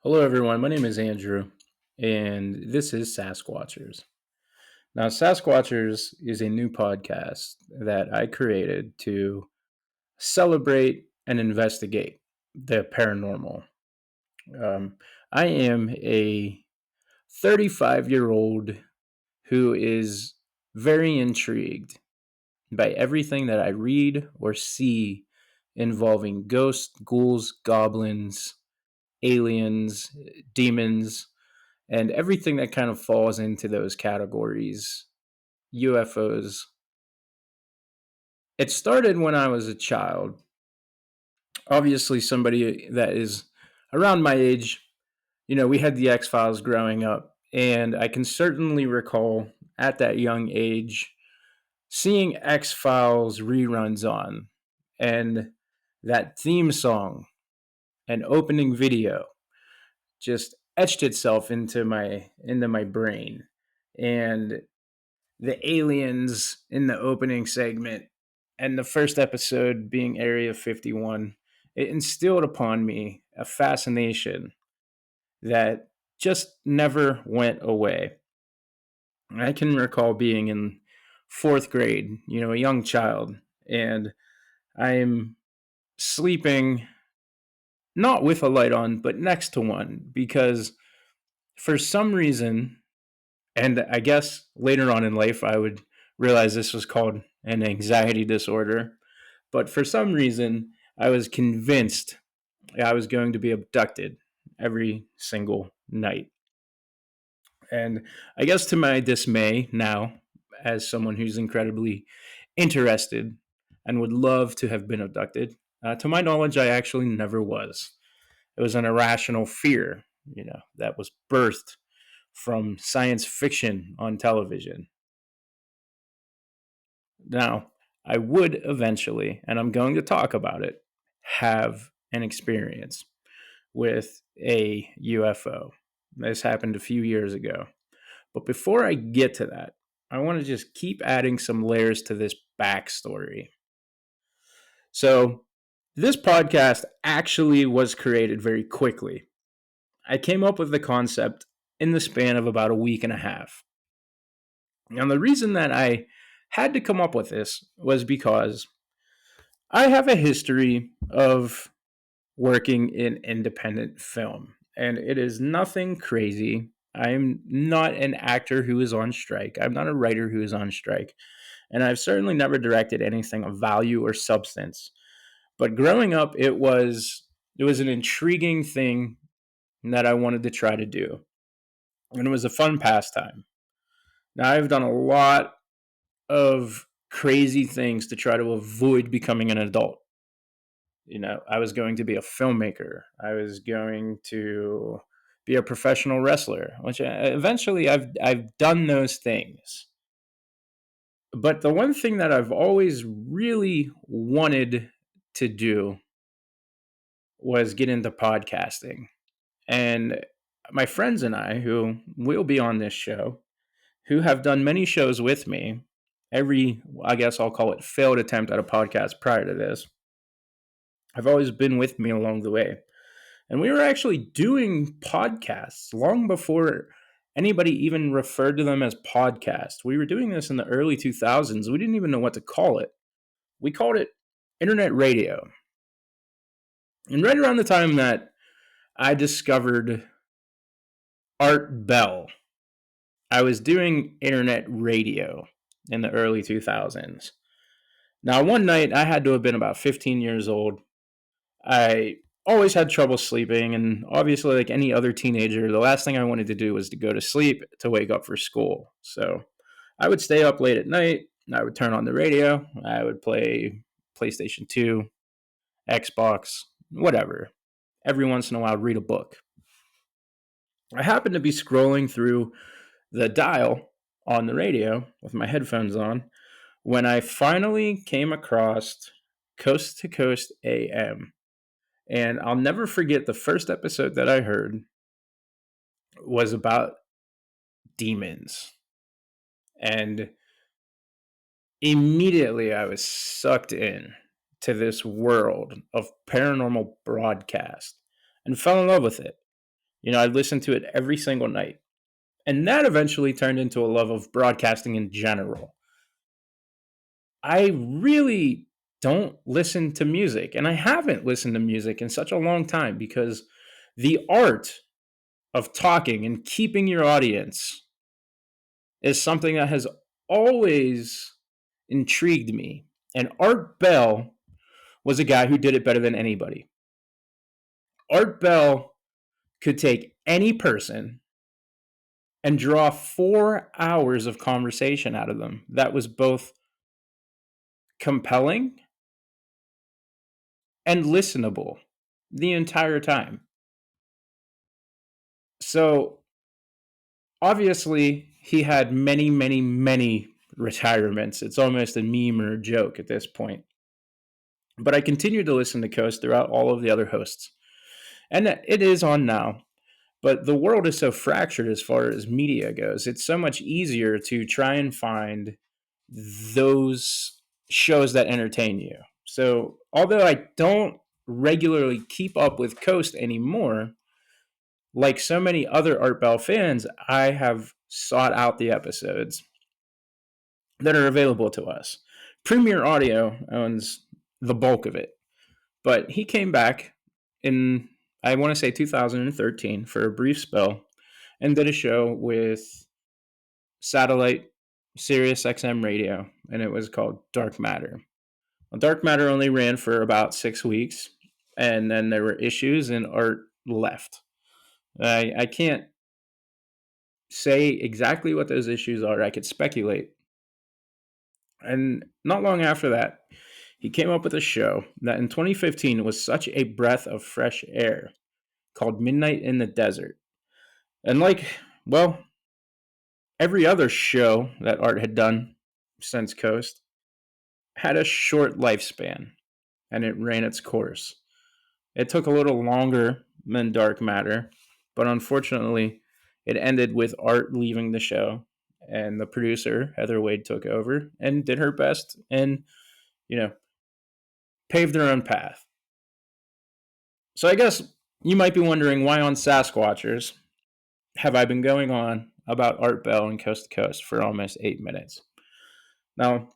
Hello, everyone. My name is Andrew, and this is Sasq-Watchers. Now, Sasq-Watchers is a new podcast that I created to celebrate and investigate the paranormal. Um, I am a 35-year-old who is very intrigued by everything that I read or see involving ghosts, ghouls, goblins, aliens, demons, and everything that kind of falls into those categories. UFOs. It started when I was a child. Obviously, somebody that is around my age, we had the X Files growing up, and I can certainly recall at that young age seeing X Files reruns on, and that theme song and opening video just etched itself into my brain. And the aliens in the opening segment and the first episode being Area 51, it instilled upon me a fascination that just never went away. I can recall being in fourth grade, a young child, and I'm sleeping not with a light on, but next to one because for some reason, and I guess later on in life, I would realize this was called an anxiety disorder. But for some reason, I was convinced I was going to be abducted every single night. And I guess to my dismay now, as someone who's incredibly interested and would love to have been abducted, to my knowledge, I actually never was. It was an irrational fear, that was birthed from science fiction on television. Now, I would eventually, and I'm going to talk about it, have an experience with a UFO. This happened a few years ago. But before I get to that, I want to just keep adding some layers to this backstory. So, this podcast actually was created very quickly. I came up with the concept in the span of about a week and a half. Now, the reason that I had to come up with this was because I have a history of working in independent film, and it is nothing crazy. I'm not an actor who is on strike. I'm not a writer who is on strike. And I've certainly never directed anything of value or substance. But growing up, it was an intriguing thing that I wanted to try to do. And it was a fun pastime. Now I've done a lot of crazy things to try to avoid becoming an adult. I was going to be a filmmaker. I was going to be a professional wrestler, which eventually I've done those things. But the one thing that I've always really wanted to do was get into podcasting. And my friends and I, who will be on this show, who have done many shows with me, I guess I'll call it failed attempt at a podcast prior to this, have always been with me along the way. And we were actually doing podcasts long before anybody even referred to them as podcasts. We were doing this in the early 2000s. We didn't even know what to call it. We called it internet radio. And right around the time that I discovered Art Bell, I was doing internet radio in the early 2000s. Now, one night I had to have been about 15 years old. I always had trouble sleeping, and obviously, like any other teenager, the last thing I wanted to do was to go to sleep to wake up for school. So I would stay up late at night. I would turn on the radio. I would play PlayStation 2, Xbox, whatever. Every once in a while, I'd read a book. I happened to be scrolling through the dial on the radio with my headphones on when I finally came across Coast to Coast AM. And I'll never forget the first episode that I heard was about demons. And immediately I was sucked in to this world of paranormal broadcast and fell in love with it. I'd listen to it every single night. And that eventually turned into a love of broadcasting in general. I really don't listen to music, and I haven't listened to music in such a long time because the art of talking and keeping your audience is something that has always intrigued me. And Art Bell was a guy who did it better than anybody. Art Bell could take any person and draw 4 hours of conversation out of them that was both compelling and listenable the entire time. So obviously, he had many, many, many retirements. It's almost a meme or a joke at this point. But I continued to listen to Coast throughout all of the other hosts. And it is on now. But the world is so fractured as far as media goes. It's so much easier to try and find those shows that entertain you. So, although I don't regularly keep up with Coast anymore, like so many other Art Bell fans, I have sought out the episodes that are available to us. Premier Audio owns the bulk of it, but he came back in, I want to say 2013 for a brief spell and did a show with satellite Sirius XM radio, and it was called Dark Matter. Well, Dark Matter only ran for about 6 weeks, and then there were issues, and Art left. I can't say exactly what those issues are. I could speculate. And not long after that, he came up with a show that in 2015 was such a breath of fresh air called Midnight in the Desert. And well, every other show that Art had done since Coast had a short lifespan and it ran its course. It took a little longer than Dark Matter, but unfortunately, it ended with Art leaving the show and the producer, Heather Wade, took over and did her best and, you know, paved their own path. So I guess you might be wondering why on Sasq-Watchers have I been going on about Art Bell and Coast to Coast for almost 8 minutes. Now,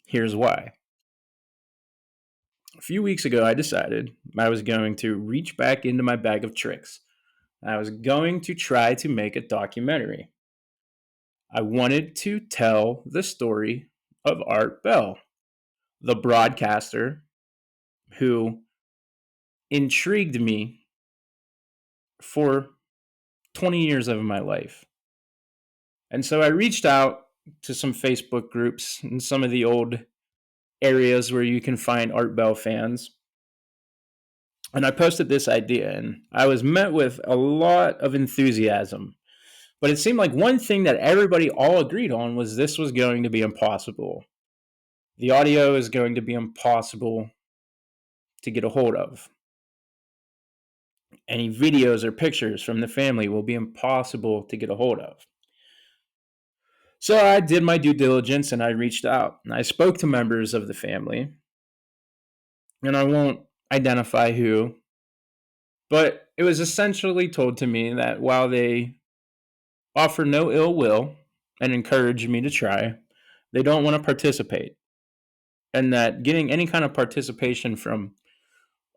here's why. A few weeks ago, I decided I was going to reach back into my bag of tricks. I was going to try to make a documentary. I wanted to tell the story of Art Bell, the broadcaster who intrigued me for 20 years of my life. And so I reached out to some Facebook groups and some of the old areas where you can find Art Bell fans. And I posted this idea, and I was met with a lot of enthusiasm. But it seemed like one thing that everybody all agreed on was this was going to be impossible. The audio is going to be impossible to get a hold of. Any videos or pictures from the family will be impossible to get a hold of. So I did my due diligence and I reached out and I spoke to members of the family. And I won't identify who, but it was essentially told to me that while they offer no ill will and encourage me to try, they don't want to participate. And that getting any kind of participation from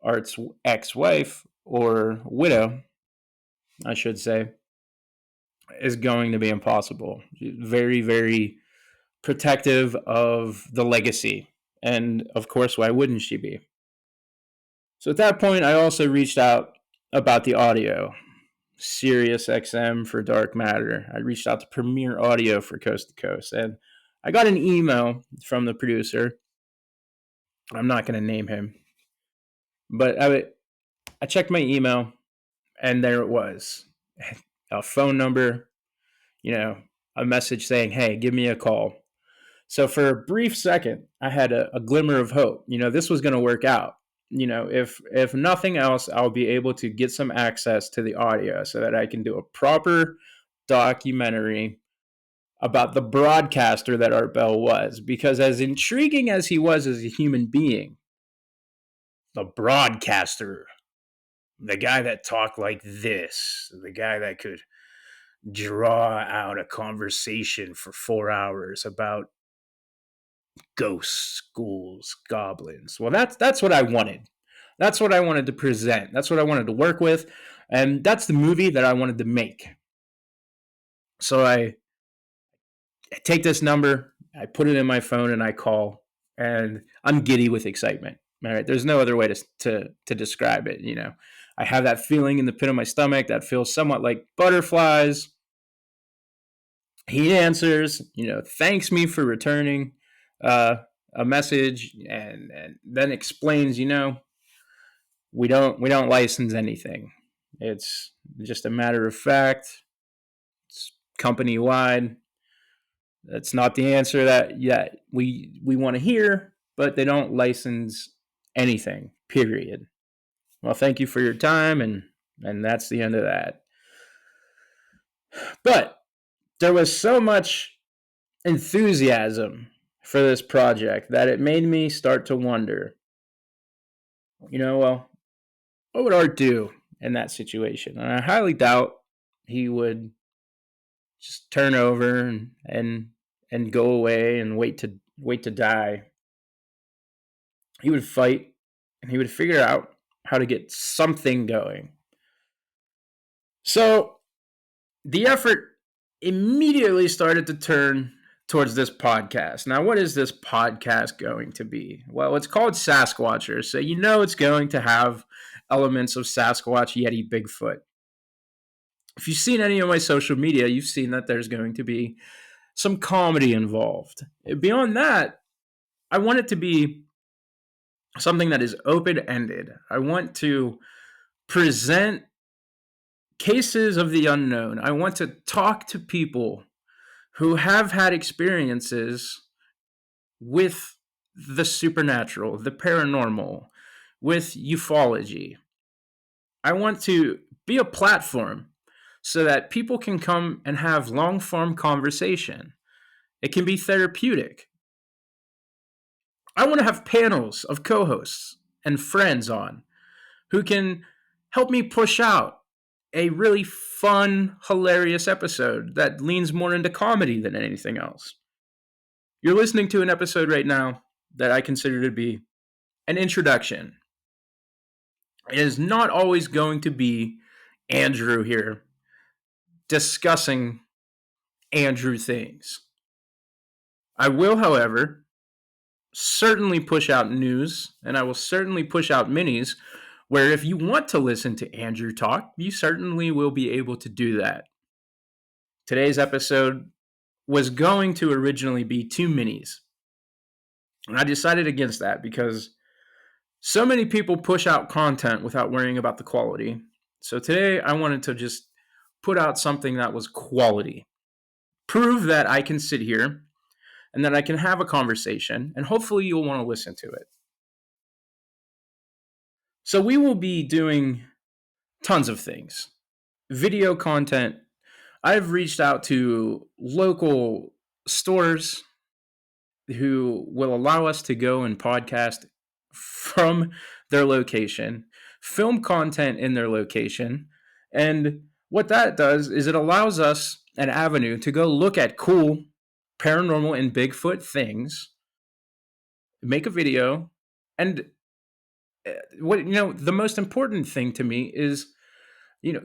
Art's ex-wife or widow, I should say, is going to be impossible. Very, very protective of the legacy. And of course, why wouldn't she be? So at that point, I also reached out about the audio. Sirius XM for Dark Matter. I reached out to Premier Audio for Coast to Coast. And I got an email from the producer. I'm not going to name him. But I checked my email, and there it was. A phone number, a message saying, hey, give me a call. So for a brief second, I had a glimmer of hope. This was going to work out. If nothing else, I'll be able to get some access to the audio so that I can do a proper documentary about the broadcaster that Art Bell was. Because as intriguing as he was as a human being, the broadcaster, The guy that talked like this, the guy that could draw out a conversation for 4 hours about ghosts, ghouls, goblins. Well, that's what I wanted. That's what I wanted to present. That's what I wanted to work with, and that's the movie that I wanted to make. So I take this number, I put it in my phone, and I call, and I'm giddy with excitement. All right, there's no other way to describe it. I have that feeling in the pit of my stomach that feels somewhat like butterflies. He answers, thanks me for returning uh, a message, and then explains, we don't license anything. It's just a matter of fact. It's company wide. That's not the answer that we want to hear, but they don't license anything. Period. Well, thank you for your time, and that's the end of that. But there was so much enthusiasm for this project that it made me start to wonder, well, what would Art do in that situation? And I highly doubt he would just turn over and go away and wait to die. He would fight, and he would figure out how to get something going. So the effort immediately started to turn towards this podcast. Now, what is this podcast going to be? Well, it's called Sasq-Watchers, so it's going to have elements of Sasquatch, Yeti, Bigfoot. If you've seen any of my social media, you've seen that there's going to be some comedy involved. Beyond that, I want it to be something that is open-ended. I want to present cases of the unknown. I want to talk to people who have had experiences with the supernatural, the paranormal, with ufology. I want to be a platform so that people can come and have long-form conversation. It can be therapeutic. I want to have panels of co-hosts and friends on who can help me push out a really fun, hilarious episode that leans more into comedy than anything else. You're listening to an episode right now that I consider to be an introduction. It is not always going to be Andrew here discussing Andrew things. I will, however, certainly push out news, and I will certainly push out minis where if you want to listen to Andrew talk, you certainly will be able to do that. Today's episode was going to originally be 2 minis. And I decided against that because so many people push out content without worrying about the quality. So today I wanted to just put out something that was quality. Prove that I can sit here and that I can have a conversation, and hopefully you'll want to listen to it. So we will be doing tons of things. Video content. I've reached out to local stores who will allow us to go and podcast from their location, film content in their location, and what that does is it allows us an avenue to go look at cool paranormal and Bigfoot things, make a video, and the most important thing to me is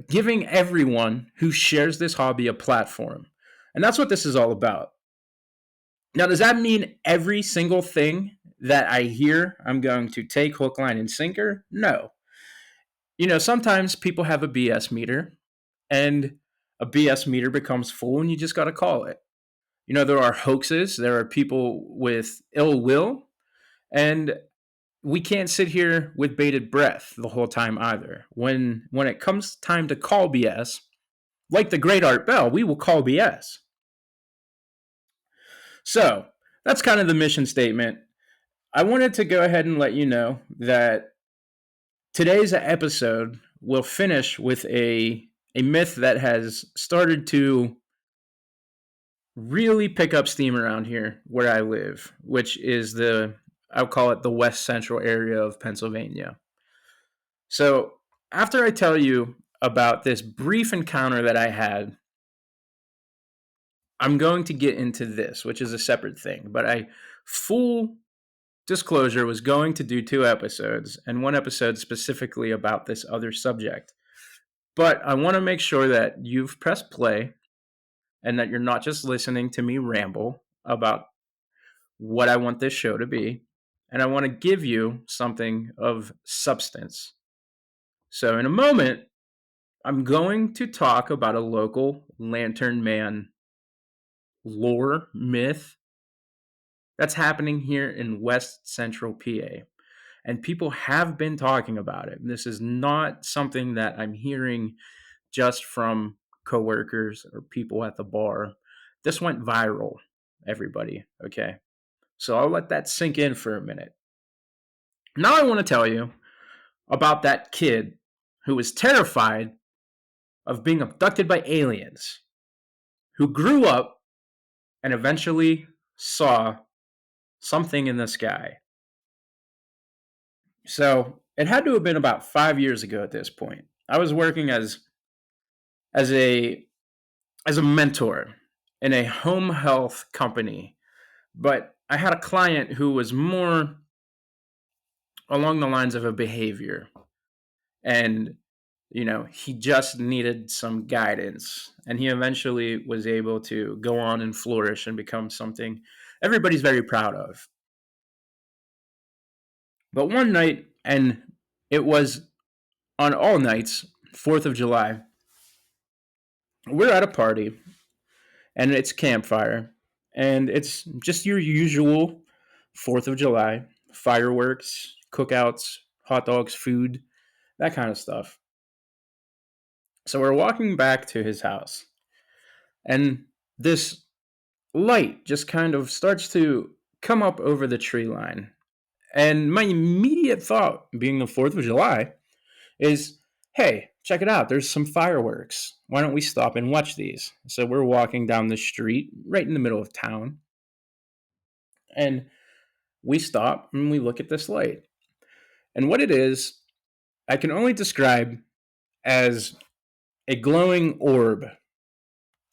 giving everyone who shares this hobby a platform. And that's what this is all about. Now, does that mean every single thing that I hear I'm going to take hook, line, and sinker? No. Sometimes people have a BS meter, and a BS meter becomes full, and you just got to call it. There are hoaxes, there are people with ill will, and we can't sit here with bated breath the whole time either. When it comes time to call BS, like the great Art Bell, we will call BS. So that's kind of the mission statement. I wanted to go ahead and let you know that today's episode will finish with a myth that has started to really pick up steam around here where I live, which is I'll call it the west central area of Pennsylvania. So after I tell you about this brief encounter that I had, I'm going to get into this, which is a separate thing. But full disclosure, was going to do 2 episodes, and one episode specifically about this other subject. But I want to make sure that you've pressed play and that you're not just listening to me ramble about what I want this show to be. And I want to give you something of substance. So, in a moment, I'm going to talk about a local Lantern Man lore myth that's happening here in West Central PA. And people have been talking about it. This is not something that I'm hearing just from coworkers or people at the bar. This went viral, everybody, okay? So I'll let that sink in for a minute. Now I want to tell you about that kid who was terrified of being abducted by aliens, who grew up and eventually saw something in the sky. So it had to have been about 5 years ago at this point. I was working as a mentor in a home health company, but I had a client who was more along the lines of a behavior, and he just needed some guidance, and he eventually was able to go on and flourish and become something everybody's very proud of. But one night, and it was on all nights, 4th of July, we're at a party, and it's campfire, and it's just your usual 4th of July fireworks, cookouts, hot dogs, food, that kind of stuff. So we're walking back to his house, and this light just kind of starts to come up over the tree line. And my immediate thought, being the 4th of July, is, hey, check it out. There's some fireworks. Why don't we stop and watch these? So we're walking down the street right in the middle of town. And we stop and we look at this light. And what it is, I can only describe as a glowing orb.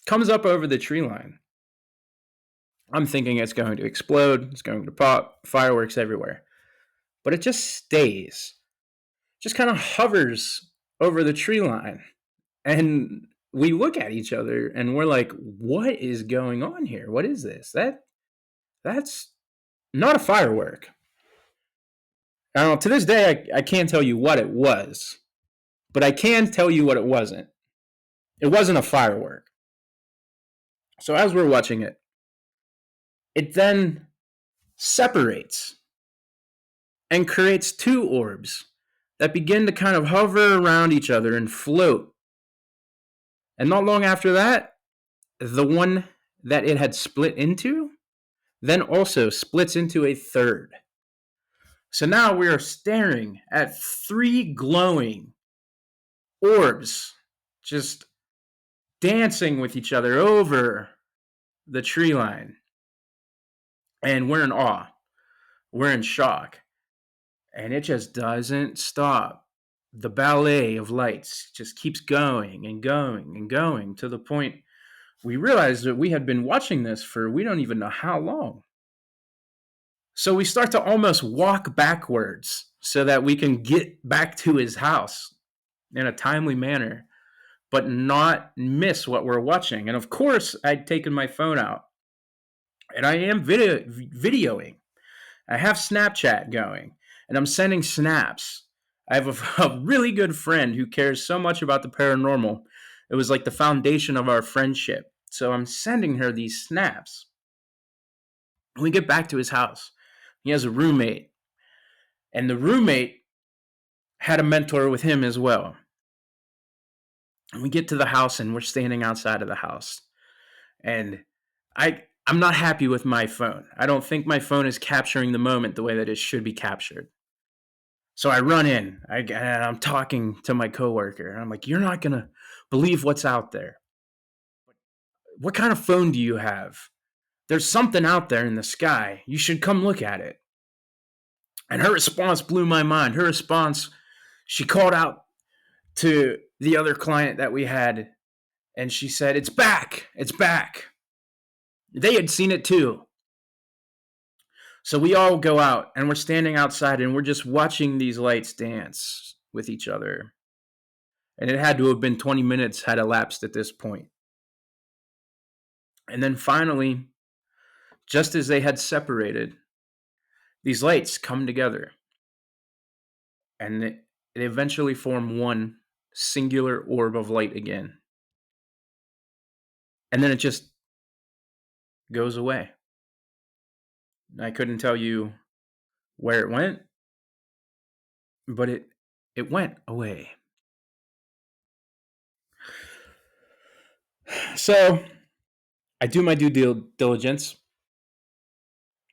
Comes up over the tree line. I'm thinking it's going to explode, it's going to pop, fireworks everywhere. But it just stays, just kind of hovers over the tree line. And we look at each other and we're like, what is going on here? What is this? That's not a firework. Now, to this day, I can't tell you what it was, but I can tell you what it wasn't. It wasn't a firework. So as we're watching it, it then separates and creates 2 orbs that begin to kind of hover around each other and float. And not long after that, the one that it had split into then also splits into a third. So now we are staring at 3 glowing orbs just dancing with each other over the tree line. And we're in awe. We're in shock. And it just doesn't stop. The ballet of lights just keeps going and going and going to the point we realized that we had been watching this for we don't even know how long. So we start to almost walk backwards so that we can get back to his house in a timely manner, but not miss what we're watching. And of course, I'd taken my phone out, and I am videoing. I have Snapchat going, and I'm sending snaps. I have a really good friend who cares so much about the paranormal. It was like the foundation of our friendship. So I'm sending her these snaps. When we get back to his house, he has a roommate, and the roommate had a mentor with him as well. And we get to the house, and we're standing outside of the house. And I'm not happy with my phone. I don't think my phone is capturing the moment the way that it should be captured. So I run in. I'm talking to my coworker. And I'm like, you're not going to believe what's out there. What kind of phone do you have? There's something out there in the sky. You should come look at it. And her response blew my mind. Her response, she called out to the other client that we had, and she said, "It's back. It's back." They had seen it too. So we all go out and we're standing outside and we're just watching these lights dance with each other. And it had to have been 20 minutes had elapsed at this point. And then finally, just as they had separated, these lights come together and they eventually form one singular orb of light again. And then it just goes away. I couldn't tell you where it went, but it went away. So I do my due diligence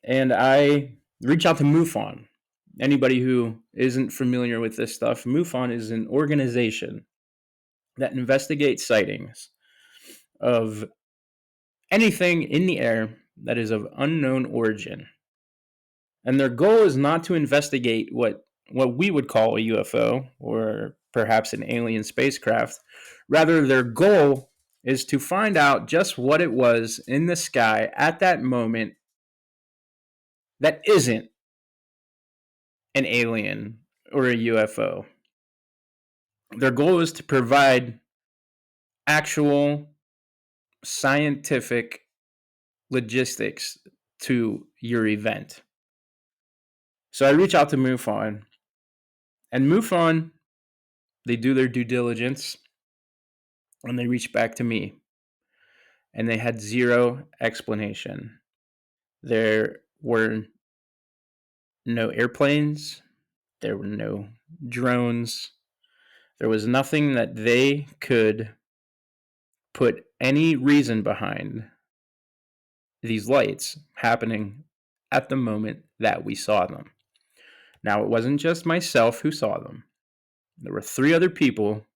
and I reach out to MUFON. Anybody who isn't familiar with this stuff, MUFON is an organization that investigates sightings of anything in the air that is of unknown origin. And their goal is not to investigate what we would call a UFO or perhaps an alien spacecraft. Rather, their goal is to find out just what it was in the sky at that moment that isn't an alien or a UFO. Their goal is to provide actual scientific logistics to your event. So I reach out to MUFON, and MUFON, they do their due diligence, and they reach back to me, and they had zero explanation. There were no airplanes, there were no drones, there was nothing that they could put any reason behind these lights happening at the moment that we saw them. Now, it wasn't just myself who saw them. There were 3 other people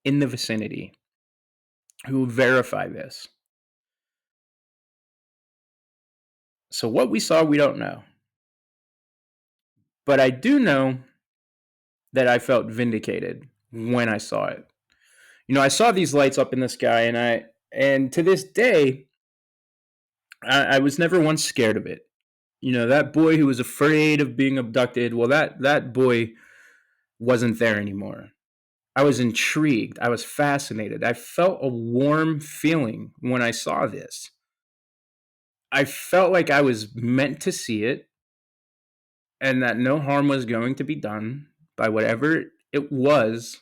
in the vicinity who verify this. So what we saw, we don't know. But I do know that I felt vindicated when I saw it. You know, I saw these lights up in the sky, and to this day, I was never once scared of it. You know, that boy who was afraid of being abducted, well, that boy wasn't there anymore. I was intrigued. I was fascinated. I felt a warm feeling when I saw this. I felt like I was meant to see it and that no harm was going to be done by whatever it was,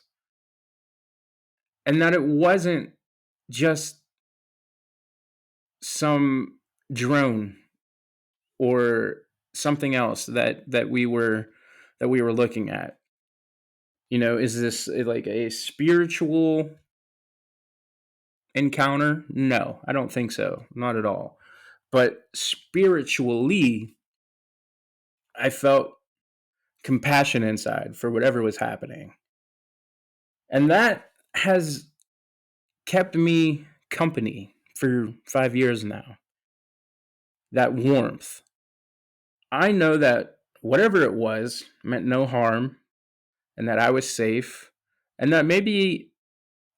and that it wasn't just some drone or something else that we were looking at. You know, is this like a spiritual encounter? No, I don't think so. Not at all. But spiritually, I felt compassion inside for whatever was happening. And that has kept me company for 5 years now. That warmth. I know that whatever it was meant no harm and that I was safe and that maybe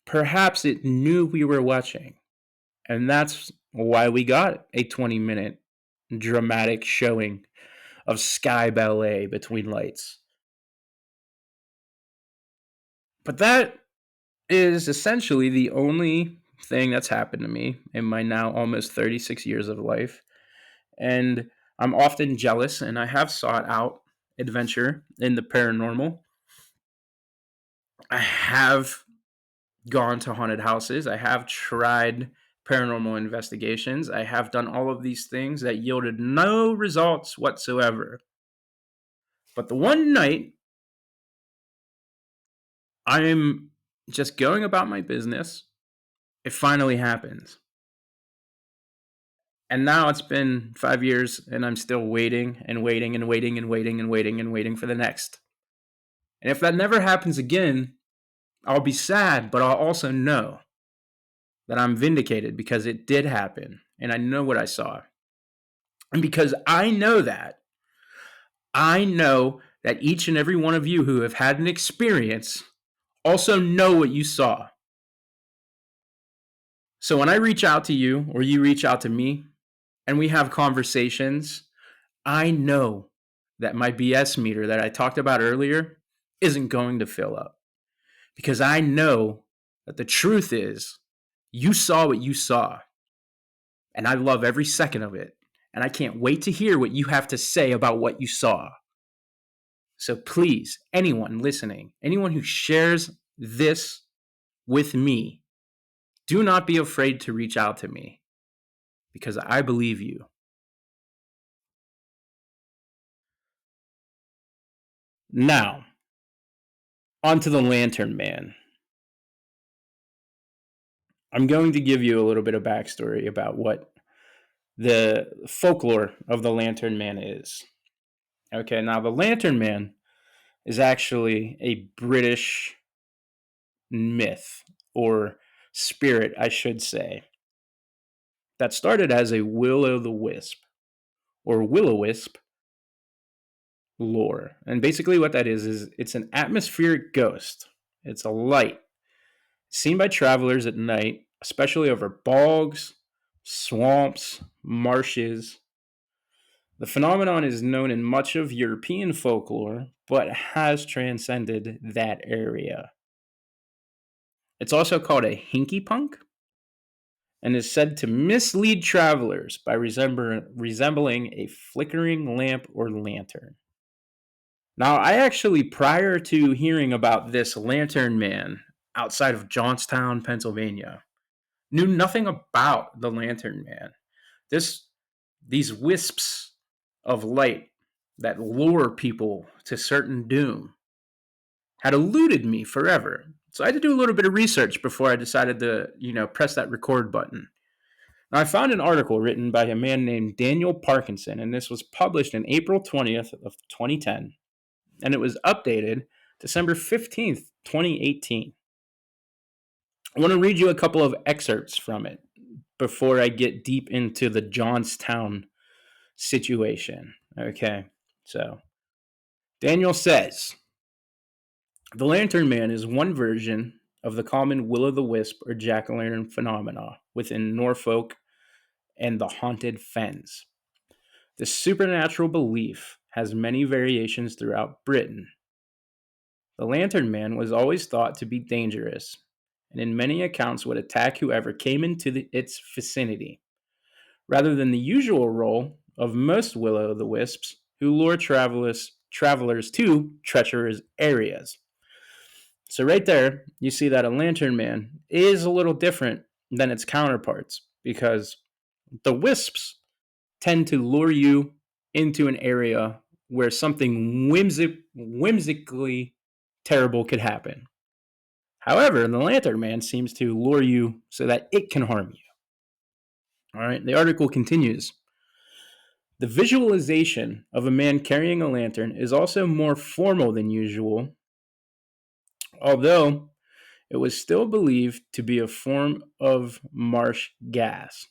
perhaps it knew we were watching. And that's why we got a 20-minute dramatic showing of sky ballet between lights. But that is essentially the only thing that's happened to me in my now almost 36 years of life. And I'm often jealous, and I have sought out adventure in the paranormal. I have gone to haunted houses. I have tried paranormal investigations. I have done all of these things that yielded no results whatsoever. But the one night I'm just going about my business, it finally happens. And now it's been 5 years and I'm still waiting and waiting and waiting and waiting and waiting and waiting for the next. And if that never happens again, I'll be sad, but I'll also know that I'm vindicated because it did happen and I know what I saw. And because I know that each and every one of you who have had an experience Also, know what you saw. So when I reach out to you or you reach out to me and we have conversations, I know that my BS meter that I talked about earlier isn't going to fill up because I know that the truth is you saw what you saw, and I love every second of it. And I can't wait to hear what you have to say about what you saw. So please, anyone listening, anyone who shares this with me, do not be afraid to reach out to me because I believe you. Now, onto the Lantern Man. I'm going to give you a little bit of backstory about what the folklore of the Lantern Man is. Okay, now the Lantern Man is actually a British myth or spirit, I should say, that started as a will o' the wisp or will o' wisp lore. And basically, what that is it's an atmospheric ghost. It's a light seen by travelers at night, especially over bogs, swamps, marshes. The phenomenon is known in much of European folklore, but has transcended that area. It's also called a hinky punk and is said to mislead travelers by resembling a flickering lamp or lantern. Now, I actually, prior to hearing about this lantern man outside of Johnstown, Pennsylvania, knew nothing about the lantern man. This these wisps of light that lure people to certain doom had eluded me forever. So I had to do a little bit of research before I decided to, press that record button. Now, I found an article written by a man named Daniel Parkinson, and this was published in April 20th of 2010, and it was updated December 15th, 2018. I want to read you a couple of excerpts from it before I get deep into the Johnstown situation. Okay, so Daniel says the Lantern Man is one version of the common will o' the wisp or jack o' lantern phenomena within Norfolk and the haunted fens. The supernatural belief has many variations throughout Britain. The Lantern Man was always thought to be dangerous, and in many accounts would attack whoever came into its vicinity, rather than the usual role of most will o' the wisps who lure travelers to treacherous areas. So right there, you see that a Lantern Man is a little different than its counterparts because the wisps tend to lure you into an area where something whimsically terrible could happen. However, the Lantern Man seems to lure you so that it can harm you. All right, the article continues. The visualization of a man carrying a lantern is also more formal than usual, although it was still believed to be a form of marsh gas.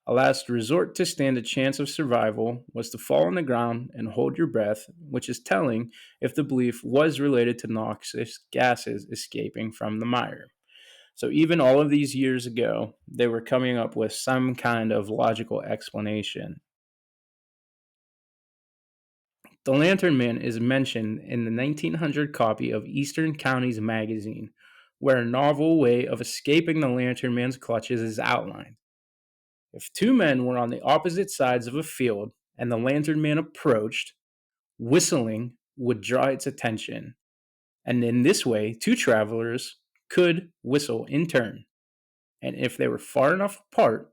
A last resort to stand a chance of survival was to fall on the ground and hold your breath, which is telling if the belief was related to noxious gases escaping from the mire. So, even all of these years ago, they were coming up with some kind of logical explanation. The Lantern Man is mentioned in the 1900 copy of Eastern Counties magazine, where a novel way of escaping the Lantern Man's clutches is outlined. If two men were on the opposite sides of a field and the Lantern Man approached, whistling would draw its attention, and in this way, two travelers could whistle in turn, and if they were far enough apart,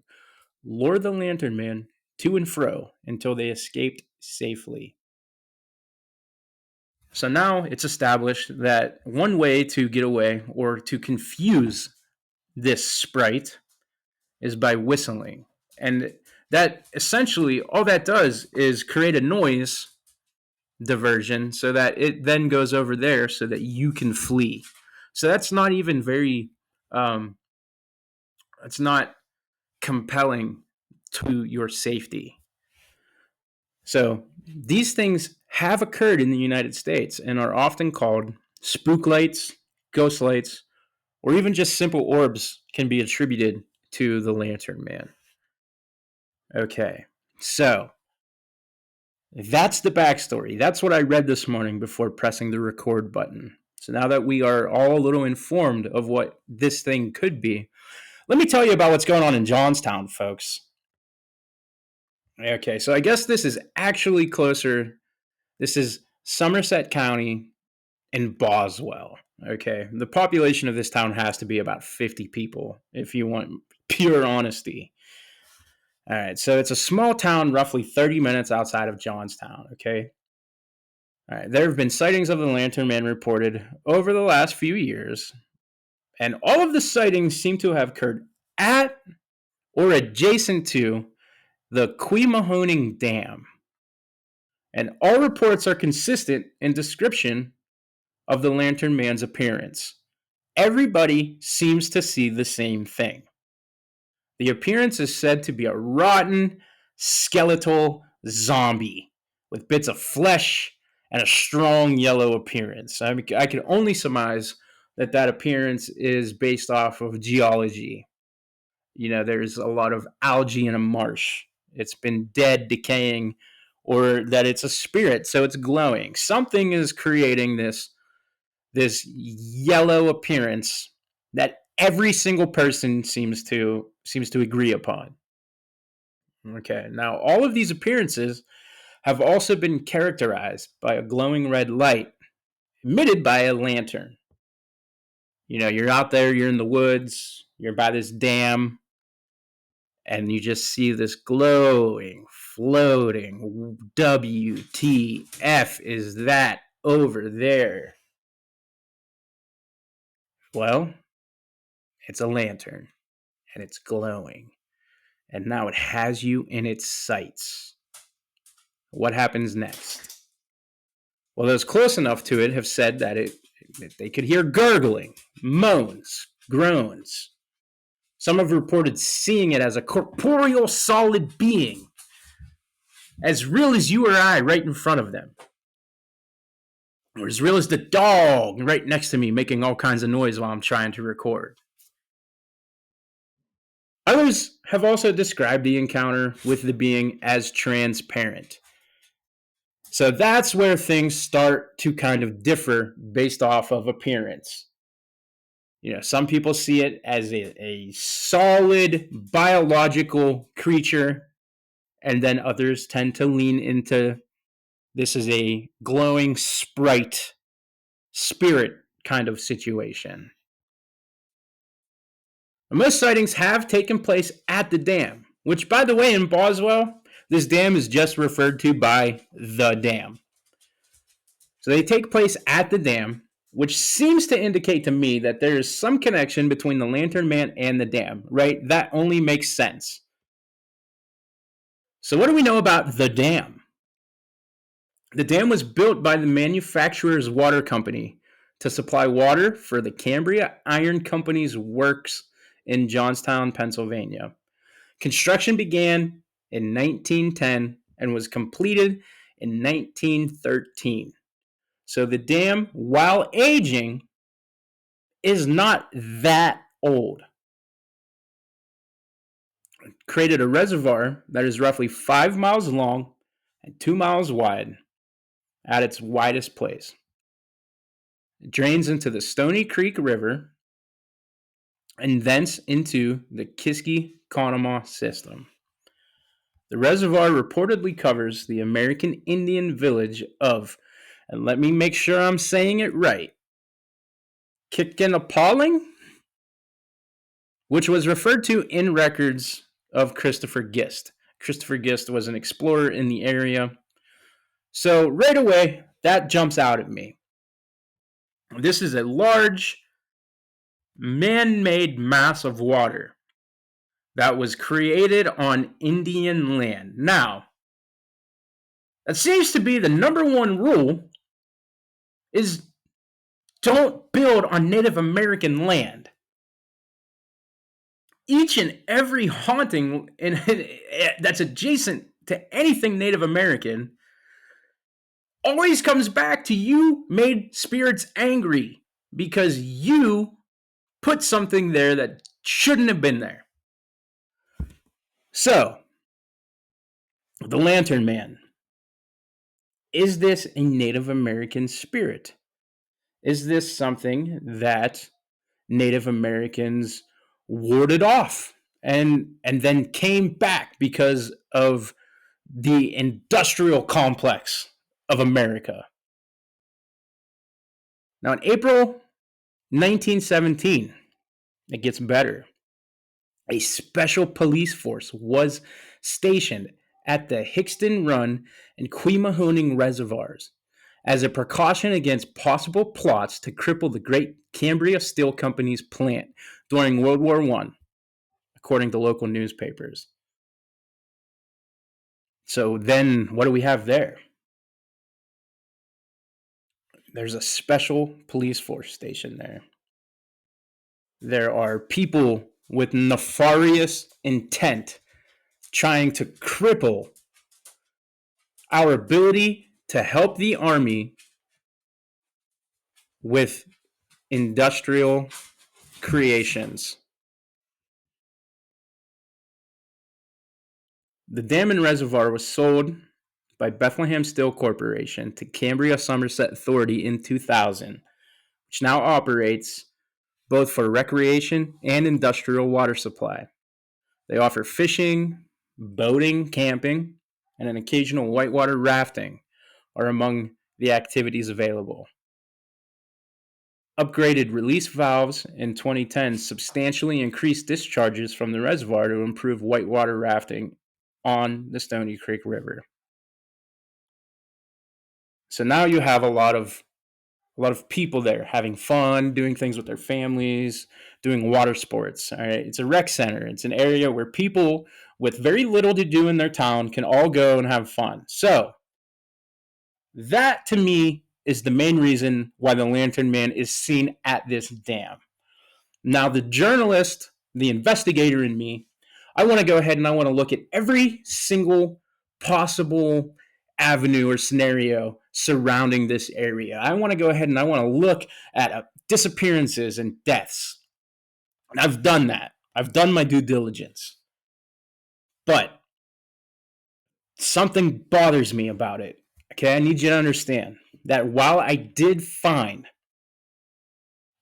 lure the Lantern Man to and fro until they escaped safely. So now it's established that one way to get away or to confuse this sprite is by whistling. And that essentially all that does is create a noise diversion so that it then goes over there so that you can flee. So that's not even very, it's not compelling to your safety. So these things have occurred in the United States and are often called spook lights ghost lights, or even just simple orbs can be attributed to the Lantern Man. Okay, so that's the backstory. That's what I read this morning before pressing the record button. So now that we are all a little informed of what this thing could be, let me tell you about what's going on in Johnstown, folks. Okay, so I guess this is actually closer. This is Somerset County in Boswell. Okay, the population of this town has to be about 50 people if you want pure honesty. All right, so it's a small town roughly 30 minutes outside of Johnstown. Okay, all right, there have been sightings of the Lantern Man reported over the last few years, and all of the sightings seem to have occurred at or adjacent to the Quemahoning Dam. And all reports are consistent in description of the Lantern Man's appearance. Everybody seems to see the same thing. The appearance is said to be a rotten, skeletal zombie with bits of flesh and a strong yellow appearance. I can only surmise that that appearance is based off of geology. You know, there's a lot of algae in a marsh. It's been dead, decaying, or that it's a spirit, so it's glowing. Something is creating this yellow appearance that every single person seems to agree upon. Okay, now all of these appearances have also been characterized by a glowing red light emitted by a lantern. You know, you're out there, you're in the woods, you're by this dam, and you just see this glowing, floating WTF is that over there? Well, it's a lantern, and it's glowing, and now it has you in its sights. What happens next? Well, those close enough to it have said that they could hear gurgling, moans, groans. Some have reported seeing it as a corporeal solid being, as real as you or I right in front of them. Or as real as the dog right next to me making all kinds of noise while I'm trying to record. Others have also described the encounter with the being as transparent. So that's where things start to kind of differ based off of appearance. You know, some people see it as a solid biological creature, and then others tend to lean into this is a glowing sprite spirit kind of situation. Most sightings have taken place at the dam, which, by the way, in Boswell, this dam is just referred to by the dam. So they take place at the dam, which seems to indicate to me that there is some connection between the Lantern Man and the dam, right? That only makes sense. So what do we know about the dam? The dam was built by the manufacturer's water company to supply water for the Cambria Iron Company's works in Johnstown, Pennsylvania. Construction began in 1910 and was completed in 1913. So the dam, while aging, is not that old. It created a reservoir that is roughly 5 miles long and 2 miles wide at its widest place. It drains into the Stony Creek River and thence into the Kiski-Conemaugh system. The reservoir reportedly covers the American Indian village of, and let me make sure I'm saying it right, Kitkenapaling, which was referred to in records of Christopher Gist. Christopher Gist was an explorer in the area. So right away, that jumps out at me. This is a large man-made mass of water that was created on Indian land. Now, that seems to be the number one rule is don't build on Native American land. Each and every haunting that's adjacent to anything Native American always comes back to you made spirits angry. because you put something there that shouldn't have been there. So, the Lantern Man. Is this a Native American spirit? Is this something that Native Americans warded off and then came back because of the industrial complex of America? Now, in April 1917, it gets better. A special police force was stationed at the Hickston Run and Quemahoning reservoirs as a precaution against possible plots to cripple the great Cambria Steel Company's plant during World War I, according to local newspapers. So then, what do we have there? There's a special police force station there. There are people with nefarious intent trying to cripple our ability to help the Army with industrial creations. The dam and reservoir was sold by Bethlehem Steel Corporation to Cambria Somerset Authority in 2000, which now operates both for recreation and industrial water supply. They offer fishing, boating, camping, and an occasional whitewater rafting are among the activities available. Upgraded release valves in 2010 substantially increased discharges from the reservoir to improve whitewater rafting on the Stony Creek River. So now you have a lot of people there having fun, doing things with their families, doing water sports. All right, it's a rec center. It's an area where people with very little to do in their town can all go and have fun. So that to me is the main reason why the Lantern Man is seen at this dam. Now, the journalist, the investigator in me, I want to go ahead and I want to look at every single possible avenue or scenario surrounding this area. I want to go ahead and I want to look at disappearances and deaths. And I've done that. I've done my due diligence. But something bothers me about it. Okay, I need you to understand that while I did find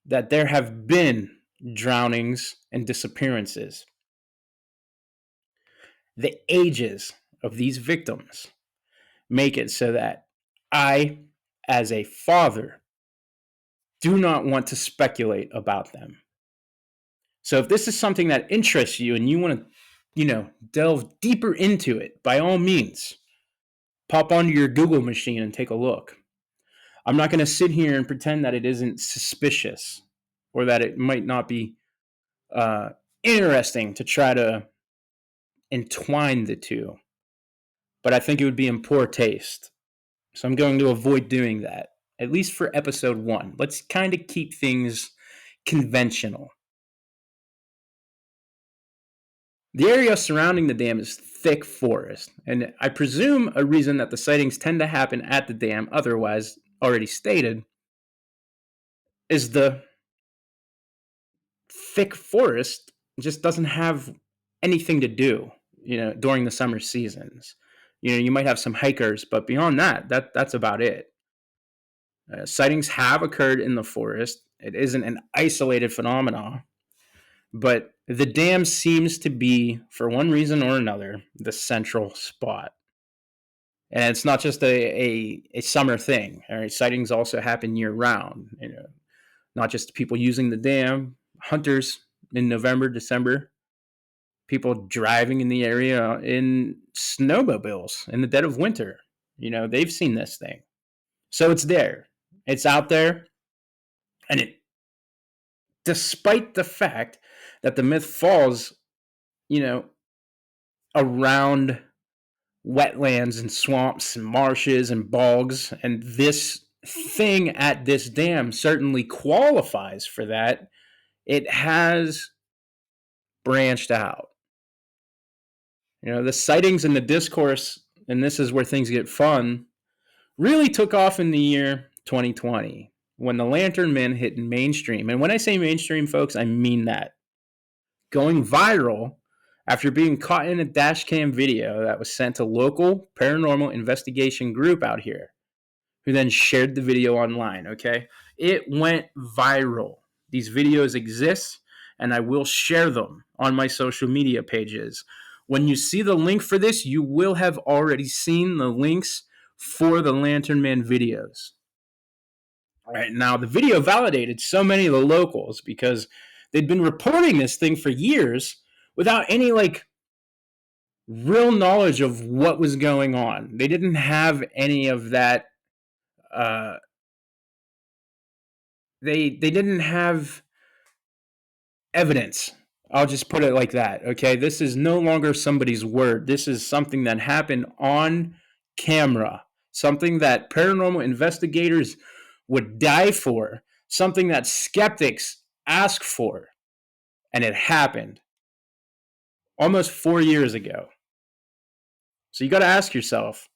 that there have been drownings and disappearances, the ages of these victims make it so that I, as a father, do not want to speculate about them. So if this is something that interests you and you want to, delve deeper into it, by all means, pop onto your Google machine and take a look. I'm not going to sit here and pretend that it isn't suspicious or that it might not be uh, interesting to try to entwine the two, but I think it would be in poor taste. So I'm going to avoid doing that, at least for episode 1. Let's kind of keep things conventional. The area surrounding the dam is thick forest, and I presume a reason that the sightings tend to happen at the dam, otherwise already stated, is the thick forest just doesn't have anything to do, during the summer seasons. You might have some hikers, but beyond that's about it. Sightings have occurred in the forest. It isn't an isolated phenomenon, but the dam seems to be, for one reason or another, the central spot. And it's not just a summer thing. All right, sightings also happen year round. Not just people using the dam, hunters in November, December, people driving in the area in snowmobiles in the dead of winter. They've seen this thing. So it's there. It's out there. And despite the fact that the myth falls, you know, around wetlands and swamps and marshes and bogs, and this thing at this dam certainly qualifies for that, it has branched out. The sightings and the discourse, and this is where things get fun, really took off in the year 2020. when the Lantern Men hit mainstream. And when I say mainstream, folks, I mean that. Going viral after being caught in a dash cam video that was sent to local paranormal investigation group out here, who then shared the video online, okay? It went viral. These videos exist, and I will share them on my social media pages. When you see the link for this, you will have already seen the links for the Lantern Man videos. All right, now the video validated so many of the locals because they'd been reporting this thing for years without any real knowledge of what was going on. They didn't have any of that. Uh, they didn't have evidence. I'll just put it like that. Okay, this is no longer somebody's word. This is something that happened on camera. Something that paranormal investigators would die for. Something that skeptics ask for. And it happened almost 4 years ago. So you got to ask yourself,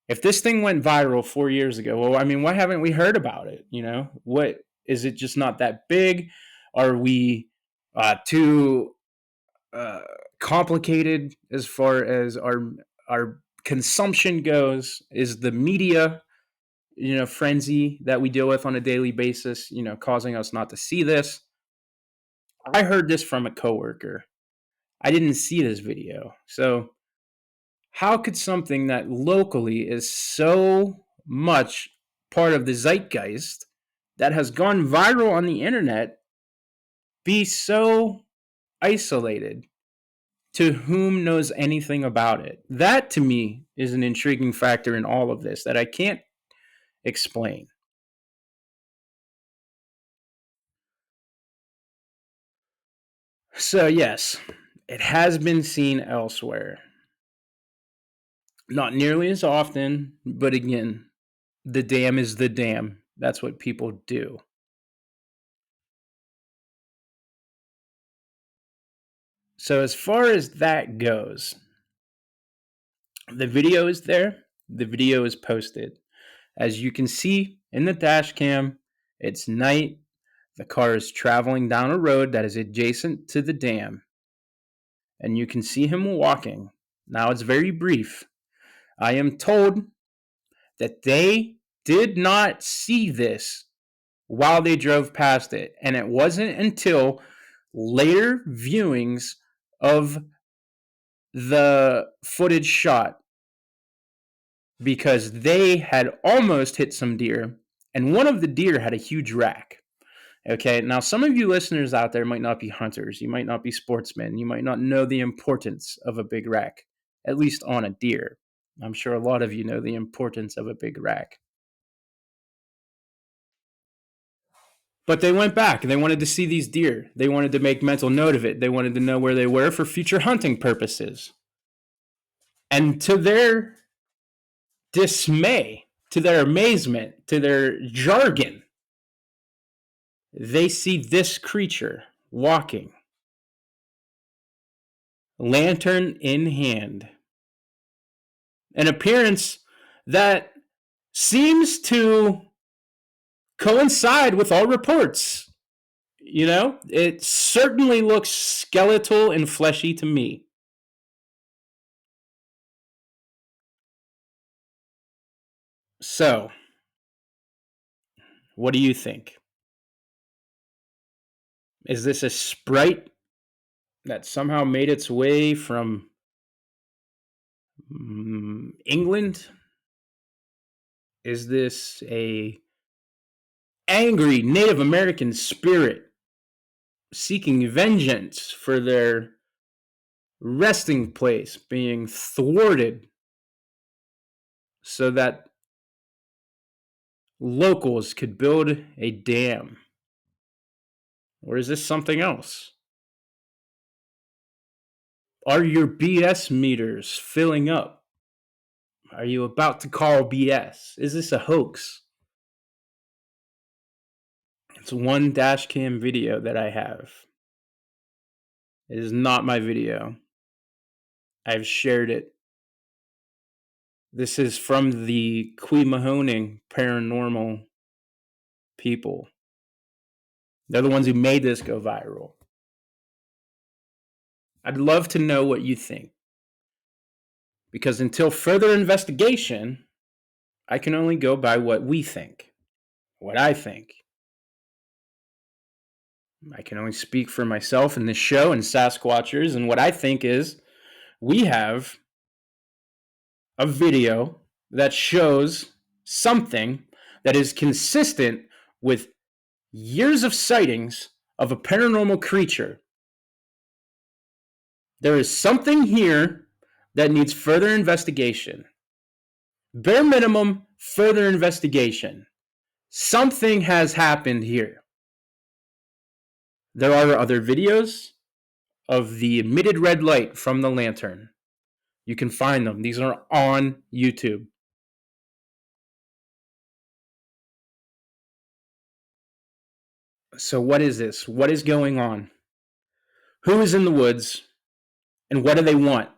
if this thing went viral 4 years ago, well, I mean, why haven't we heard about it? What is it just not that big? Are we too complicated as far as our consumption goes? Is the media, frenzy that we deal with on a daily basis, causing us not to see this? I heard this from a coworker. I didn't see this video. So how could something that locally is so much part of the zeitgeist that has gone viral on the internet be so isolated to whom knows anything about it? That to me is an intriguing factor in all of this that I can't explain. So, yes, it has been seen elsewhere. Not nearly as often, but again, the dam is the dam. That's what people do. So, as far as that goes, the video is there, the video is posted. As you can see in the dash cam, it's night. The car is traveling down a road that is adjacent to the dam, and you can see him walking. Now, it's very brief. I am told that they did not see this while they drove past it, and it wasn't until later viewings of the footage shot, because they had almost hit some deer, and one of the deer had a huge rack. Okay, now some of you listeners out there might not be hunters, you might not be sportsmen, you might not know the importance of a big rack, at least on a deer. I'm sure a lot of you know the importance of a big rack. But they went back. They wanted to see these deer. They wanted to make mental note of it. They wanted to know where they were for future hunting purposes. And to their dismay, to their amazement, to their jargon, they see this creature walking, lantern in hand. An appearance that seems to coincide with all reports. It certainly looks skeletal and fleshy to me. So, what do you think? Is this a sprite that somehow made its way from England? Is this a angry Native American spirit seeking vengeance for their resting place being thwarted so that locals could build a dam? Or is this something else? Are your BS meters filling up? Are you about to call BS? Is this a hoax? It's one dash cam video that I have. It is not my video. I've shared it. This is from the Quemahoning Paranormal people. They're the ones who made this go viral. I'd love to know what you think. Because until further investigation, I can only go by what we think, what I think. I can only speak for myself in this show and Sasq-Watchers, and what I think is we have a video that shows something that is consistent with years of sightings of a paranormal creature. There is something here that needs further investigation. Bare minimum, further investigation. Something has happened here. There are other videos of the emitted red light from the lantern. You can find them. These are on YouTube. So what is this? What is going on? Who is in the woods? And what do they want?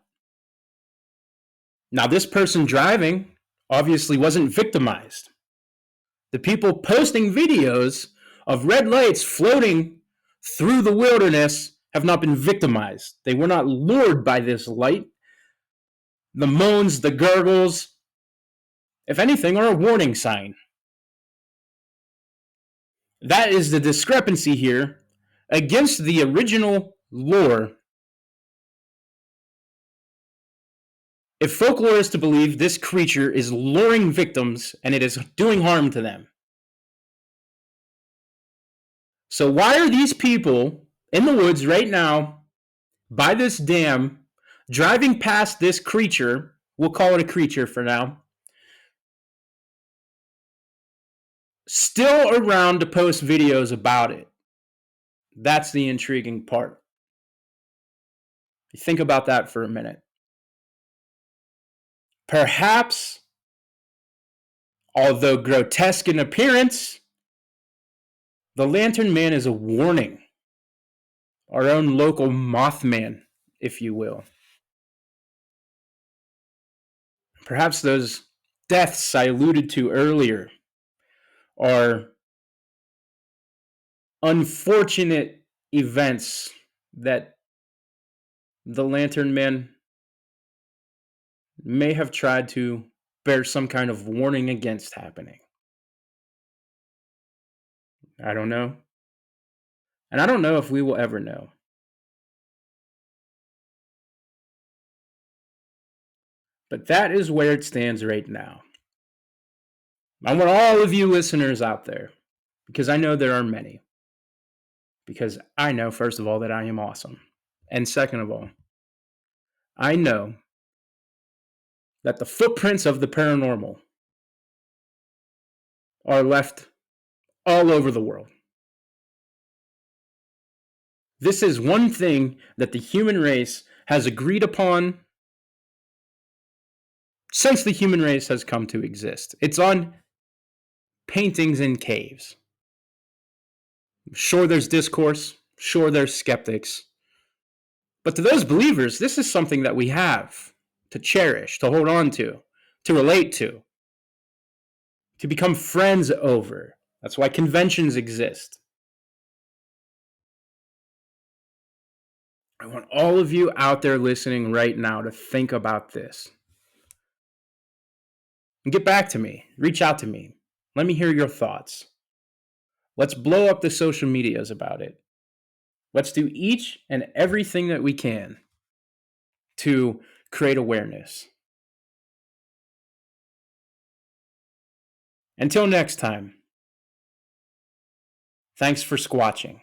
Now, this person driving obviously wasn't victimized. The people posting videos of red lights floating through the wilderness have not been victimized. They were not lured by this light. The moans, the gurgles, if anything, are a warning sign. That is the discrepancy here against the original lore. If folklore is to believe, this creature is luring victims and it is doing harm to them. So why are these people in the woods right now by this dam driving past this creature? We'll call it a creature for now. Still around to post videos about it. That's the intriguing part. Think about that for a minute. Perhaps, although grotesque in appearance, the Lantern Man is a warning. Our own local Mothman, if you will. Perhaps those deaths I alluded to earlier are unfortunate events that the Lantern Man may have tried to bear some kind of warning against happening. I don't know. And I don't know if we will ever know. But that is where it stands right now. I want all of you listeners out there, because I know there are many. Because I know, first of all, that I am awesome. And second of all, I know that the footprints of the paranormal are left all over the world. This is one thing that the human race has agreed upon since the human race has come to exist. It's on paintings in caves. Sure, there's discourse. Sure, there's skeptics. But to those believers, this is something that we have to cherish, to hold on to relate to become friends over. That's why conventions exist. I want all of you out there listening right now to think about this. And get back to me. Reach out to me. Let me hear your thoughts. Let's blow up the social medias about it. Let's do each and everything that we can to create awareness. Until next time, thanks for squatching.